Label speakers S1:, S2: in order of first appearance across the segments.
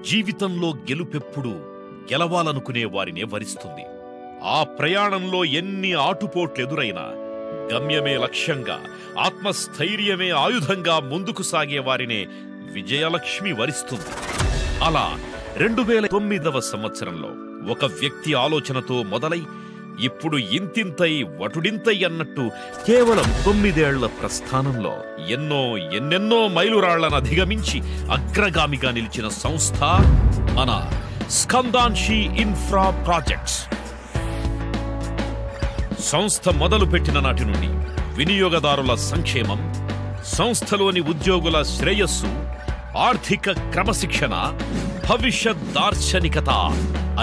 S1: జీవితంలో గెలుపెప్పుడు గెలవాలనుకునే వారినే వరిస్తుంది. ఆ ప్రయాణంలో ఎన్ని ఆటుపోట్లెదురైనా గమ్యమే లక్ష్యంగా, ఆత్మస్థైర్యమే ఆయుధంగా ముందుకు సాగే వారినే విజయలక్ష్మి వరిస్తుంది. అలా 2009వ సంవత్సరంలో ఒక వ్యక్తి ఆలోచనతో మొదలై ఇప్పుడు ఇంతింతై వటుడింతై అన్నట్టు కేవలం 9 ఏళ్ల ప్రస్థానంలో ఎన్నెన్నో మైలురాళ్లను అధిగమించి అగ్రగామిగా నిలిచిన సంస్థ మన స్కందాన్షి ఇన్ఫ్రా ప్రాజెక్ట్స్. సంస్థ మొదలుపెట్టిన నాటి నుండి వినియోగదారుల సంక్షేమం, సంస్థలోని ఉద్యోగుల శ్రేయస్సు, ఆర్థిక క్రమశిక్షణ, భవిష్యత్ దార్శనికత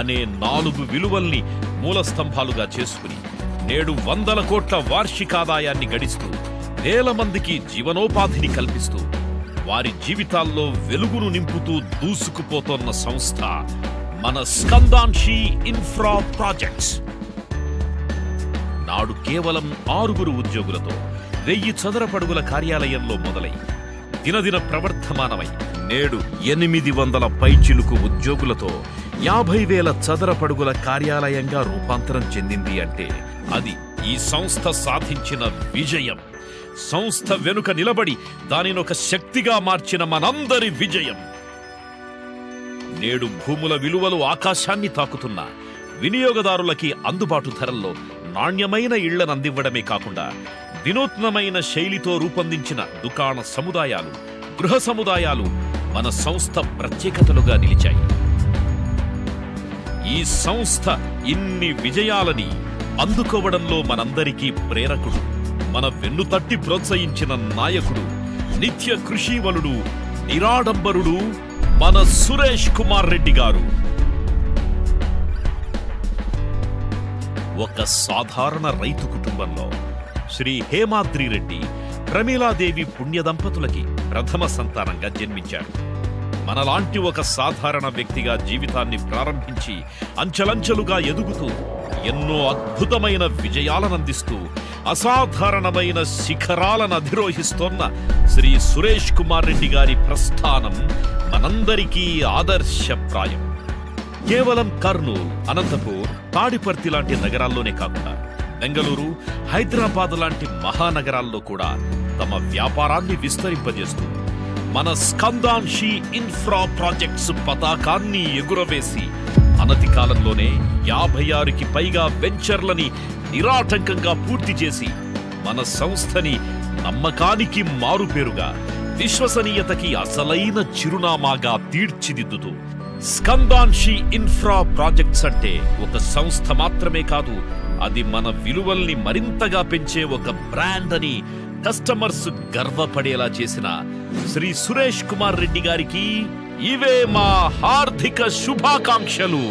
S1: అనే 4 విలువల్ని మూలస్తంభాలుగా చేసుకుని నేడు 100 కోట్ల వార్షికాదాయాన్ని గడిస్తూ వేల మందికి జీవనోపాధిని కల్పిస్తూ వారి జీవితాల్లో వెలుగును నింపుతూ దూసుకుపోతోన్న సంస్థ మన స్కందాన్షి ఇన్ఫ్రా ప్రాజెక్ట్స్. నాడు కేవలం 6 ఉద్యోగులతో 1000 చదరపడుగుల కార్యాలయంలో మొదలై దినదిన ప్రవర్ధమానమై నేడు 800 పైచిలుకు ఉద్యోగులతో 50,000 చదరపడుగుల కార్యాలయంగా రూపాంతరం చెందింది అంటే అది ఈ సంస్థ సాధించిన విజయం. సంస్థ వెనుక నిలబడి దానినొక శక్తిగా మార్చిన మనందరి విజయం. నేడు భూముల విలువలు ఆకాశాన్ని తాకుతున్న వినియోగదారులకి అందుబాటు ధరల్లో నాణ్యమైన ఇళ్లను అందివ్వడమే కాకుండా వినూత్నమైన శైలితో రూపొందించిన దుకాణ సముదాయాలు, గృహ సముదాయాలు మన సంస్థ ప్రత్యేకతలుగా నిలిచాయి. ఈ సంస్థ ఇన్ని విజయాలని అందుకోవడంలో మనందరికీ ప్రేరకుడు, మన వెన్నుతట్టి ప్రోత్సహించిన నాయకుడు, నిత్య కృషీవలుడు, నిరాడంబరుడు మన సురేష్ కుమార్ రెడ్డి గారు. ఒక సాధారణ రైతు కుటుంబంలో శ్రీ హేమాద్రి రెడ్డి, ప్రమీలాదేవి పుణ్య దంపతులకి ప్రథమ సంతానంగా జన్మించారు. మనలాంటి ఒక సాధారణ వ్యక్తిగా జీవితాన్ని ప్రారంభించి అంచెలంచెలుగా ఎదుగుతూ ఎన్నో అద్భుతమైన విజయాలనందిస్తూ అసాధారణమైన శిఖరాలను అధిరోహిస్తోన్న శ్రీ సురేష్ కుమార్ రెడ్డి గారి ప్రస్థానం మనందరికీ ఆదర్శప్రాయం. కేవలం కర్నూలు, అనంతపూర్, తాడిపర్తి లాంటి నగరాల్లోనే కాకుండా బెంగళూరు, హైదరాబాద్ లాంటి మహానగరాల్లో కూడా తమ వ్యాపారాన్ని విస్తరింపజేస్తూ మన స్కందాన్షి ఇన్ఫ్రా ప్రాజెక్ట్స్ పతాకాన్ని ఎగురవేసి అనతి కాలంలోనే 56కి పైగా వెంచర్లని నిరాటంకంగా పూర్తి చేసి మన సంస్థని నమ్మకానికి మారుపేరుగా, విశ్వసనీయతకి అసలైన చిరునామాగా తీర్చిదిద్దుతూ స్కందాన్షి ఇన్ఫ్రా ప్రాజెక్ట్స్ అంటే ఒక సంస్థ మాత్రమే కాదు, అది మన విలువల్ని మరింతగా పెంచే ఒక బ్రాండ్ అని కస్టమర్స్ గర్వపడేలా చేసిన శ్రీ సురేష్ కుమార్ రెడ్డి గారికి ఇవే మా హార్దిక శుభాకాంక్షలు.